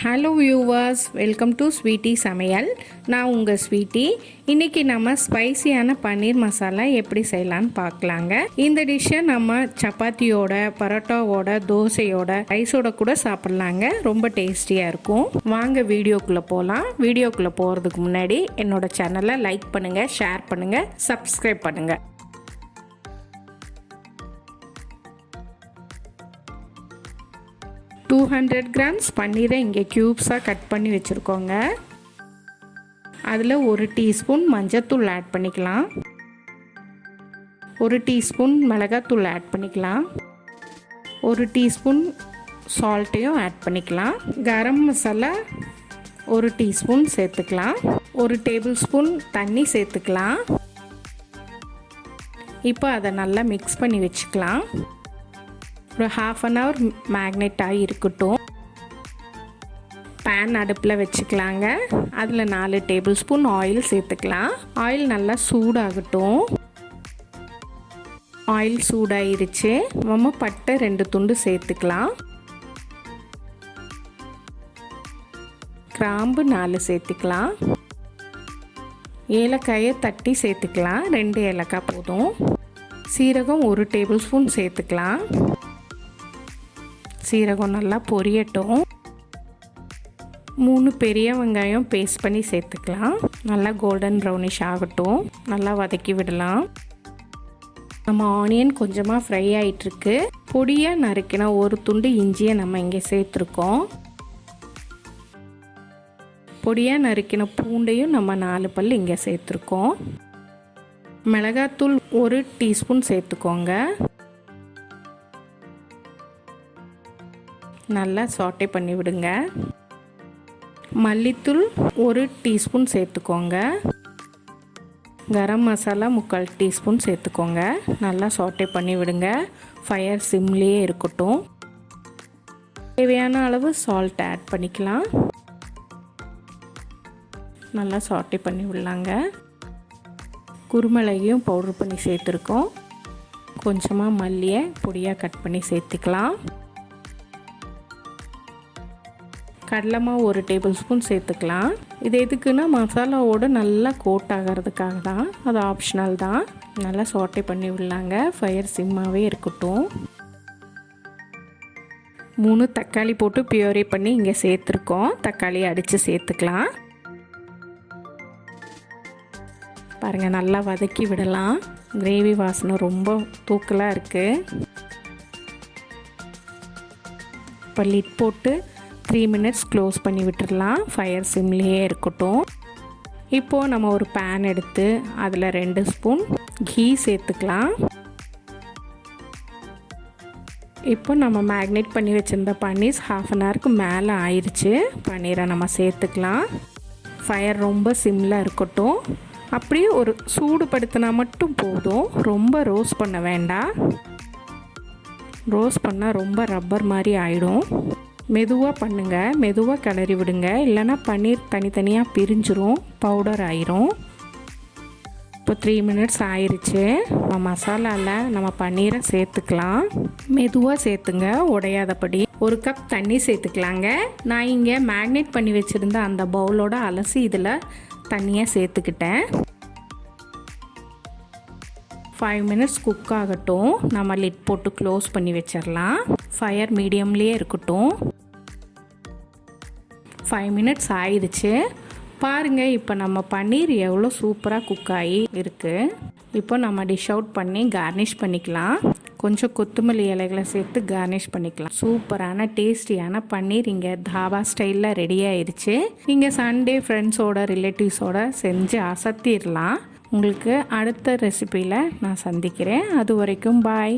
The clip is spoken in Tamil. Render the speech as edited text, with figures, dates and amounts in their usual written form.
Hello viewers, welcome to Sweety சமையல். நான் உங்கள் ஸ்வீட்டி. இன்றைக்கி நம்ம ஸ்பைசியான பன்னீர் மசாலா எப்படி செய்யலான்னு பார்க்கலாங்க. இந்த டிஷ்ஷை நம்ம சப்பாத்தியோட, பரோட்டாவோட, தோசையோட, ரைஸோட கூட சாப்பிட்லாங்க. ரொம்ப டேஸ்டியாக இருக்கும். வாங்க வீடியோக்குள்ளே போகலாம். வீடியோக்குள்ளே போகிறதுக்கு முன்னாடி என்னோட சேனலை லைக் பண்ணுங்கள், ஷேர் பண்ணுங்கள், சப்ஸ்கிரைப் பண்ணுங்கள். 200 கிராம்ஸ் பன்னீரை இங்கே க்யூப்ஸாக கட் பண்ணி வச்சுருக்கோங்க. அதில் 1 டீஸ்பூன் மஞ்சத்தூள் ஆட் பண்ணிக்கலாம். 1 டீஸ்பூன் மிளகாத்தூள் ஆட் பண்ணிக்கலாம். 1 டீஸ்பூன் சால்ட்டையும் ஆட் பண்ணிக்கலாம். கரம் மசாலா 1 டீஸ்பூன் சேர்த்துக்கலாம். 1 டேபிள் ஸ்பூன் தண்ணி சேர்த்துக்கலாம். இப்போ அதை நல்லா மிக்ஸ் பண்ணி வச்சுக்கலாம். ஒரு ½ அன் ஹவர் மேக்னேட் ஆகி இருக்கட்டும். பேன் அடுப்பில் வச்சுக்கலாங்க. அதில் 4 டேபிள் ஸ்பூன் ஆயில் சேர்த்துக்கலாம். ஆயில் நல்லா சூடாகட்டும். ஆயில் சூடாயிருச்சு. நம்ம பட்டை 2 துண்டு சேர்த்துக்கலாம். கிராம்பு 4 சேர்த்துக்கலாம். ஏலக்காயை தட்டி சேர்த்துக்கலாம். 2 ஏலக்காய் போதும். சீரகம் 1 டேபிள் ஸ்பூன் சேர்த்துக்கலாம். சீரகம் நல்லா பொரியட்டும். 3 பெரிய வெங்காயம் பேஸ்ட் பண்ணி சேர்த்துக்கலாம். நல்லா கோல்டன் ப்ரௌனிஷ் ஆகட்டும். நல்லா வதக்கி விடலாம். நம்ம ஆனியன் கொஞ்சமாக ஃப்ரை ஆகிட்டுருக்கு. பொடியாக நறுக்கின 1 துண்டு இஞ்சியை நம்ம இங்கே சேர்த்துருக்கோம். பொடியாக நறுக்கின பூண்டையும் நம்ம 4 பல் இங்கே சேர்த்துருக்கோம். மிளகாத்தூள் 1 டீஸ்பூன் சேர்த்துக்கோங்க. நல்லா சாட்டே பண்ணி விடுங்க. மல்லித்தூள் 1 டீஸ்பூன் சேர்த்துக்கோங்க. கரம் மசாலா 3/4 டீஸ்பூன் சேர்த்துக்கோங்க. நல்லா சாட்டே பண்ணி விடுங்க. ஃபயர் சிம்லேயே இருக்கட்டும். தேவையான அளவு சால்ட் ஆட் பண்ணிக்கலாம். நல்லா சாட்டே பண்ணி விடலாங்க. குருமிளகையும் பவுடர் பண்ணி சேர்த்துருக்கோம். கொஞ்சமாக மல்லியை பொடியாக கட் பண்ணி சேர்த்துக்கலாம். கடலைமாவு 1 டேபிள் ஸ்பூன் சேர்த்துக்கலாம். இது எதுக்குன்னா மசாலாவோடு நல்லா கோட் ஆகிறதுக்காக தான். அது ஆப்ஷனல் தான். நல்லா சாட்டே பண்ணி விடலாங்க. ஃபயர் சிம்மாகவே இருக்கட்டும். 3 தக்காளி போட்டு பியூரே பண்ணி இங்கே சேர்த்துருக்கோம். தக்காளியை அடித்து சேர்த்துக்கலாம். பாருங்கள், நல்லா வதக்கி விடலாம். கிரேவி வாசனை ரொம்ப தூக்கலாக இருக்குது. இப்போ லிட் போட்டு 3 மினிட்ஸ் க்ளோஸ் பண்ணி விட்டுடலாம். ஃபயர் சிம்லேயே இருக்கட்டும். இப்போது நம்ம ஒரு பேன் எடுத்து அதில் 2 ஸ்பூன் கீ சேர்த்துக்கலாம். இப்போ நம்ம மேக்னேட் பண்ணி வச்சுருந்த பன்னீர் ½ அன் ஹவருக்கு மேலே ஆயிடுச்சு. பன்னீரை நம்ம சேர்த்துக்கலாம். ஃபயர் ரொம்ப சிம்மில் இருக்கட்டும். அப்படியே ஒரு சூடுபடுத்தினா மட்டும் போதும். ரொம்ப ரோஸ்ட் பண்ண வேண்டாம். ரோஸ்ட் பண்ணால் ரொம்ப ரப்பர் மாதிரி ஆகிடும். மெதுவாக பண்ணுங்கள். மெதுவாக கிளறி விடுங்க. இல்லைன்னா பன்னீர் தனித்தனியாக பிரிஞ்சிரும், பவுடர் ஆயிரும். இப்போ 3 மினிட்ஸ் ஆயிடுச்சு. நம்ம மசாலாவில் நம்ம பன்னீரை சேர்த்துக்கலாம். மெதுவாக சேர்த்துங்க, உடையாதபடி. 1 கப் தண்ணி சேர்த்துக்கலாங்க. நான் இங்கே மேக்னேட் பண்ணி வச்சுருந்த அந்த பவுலோட அலசி இதில் தண்ணியாக சேர்த்துக்கிட்டேன். 5 மினிட்ஸ் குக் ஆகட்டும். நம்ம லிட் போட்டு க்ளோஸ் பண்ணி வச்சிடலாம். ஃபயர் மீடியம்லேயே இருக்கட்டும். 5 மினிட்ஸ் ஆயிடுச்சு. பாருங்கள், இப்போ நம்ம பன்னீர் எவ்வளோ சூப்பராக குக் ஆகி இருக்குது. இப்போ நம்ம டிஷ் அவுட் பண்ணி கார்னிஷ் பண்ணிக்கலாம். கொஞ்சம் கொத்தமல்லி இலைகளை சேர்த்து கார்னிஷ் பண்ணிக்கலாம். சூப்பரான டேஸ்டியான பன்னீர் இங்கே தாபா ஸ்டைலில் ரெடி ஆயிடுச்சு. நீங்கள் சண்டே ஃப்ரெண்ட்ஸோட, ரிலேட்டிவ்ஸோட செஞ்சு அசத்திடலாம். உங்களுக்கு அடுத்த ரெசிபியில் நான் சந்திக்கிறேன். அது வரைக்கும் பாய்.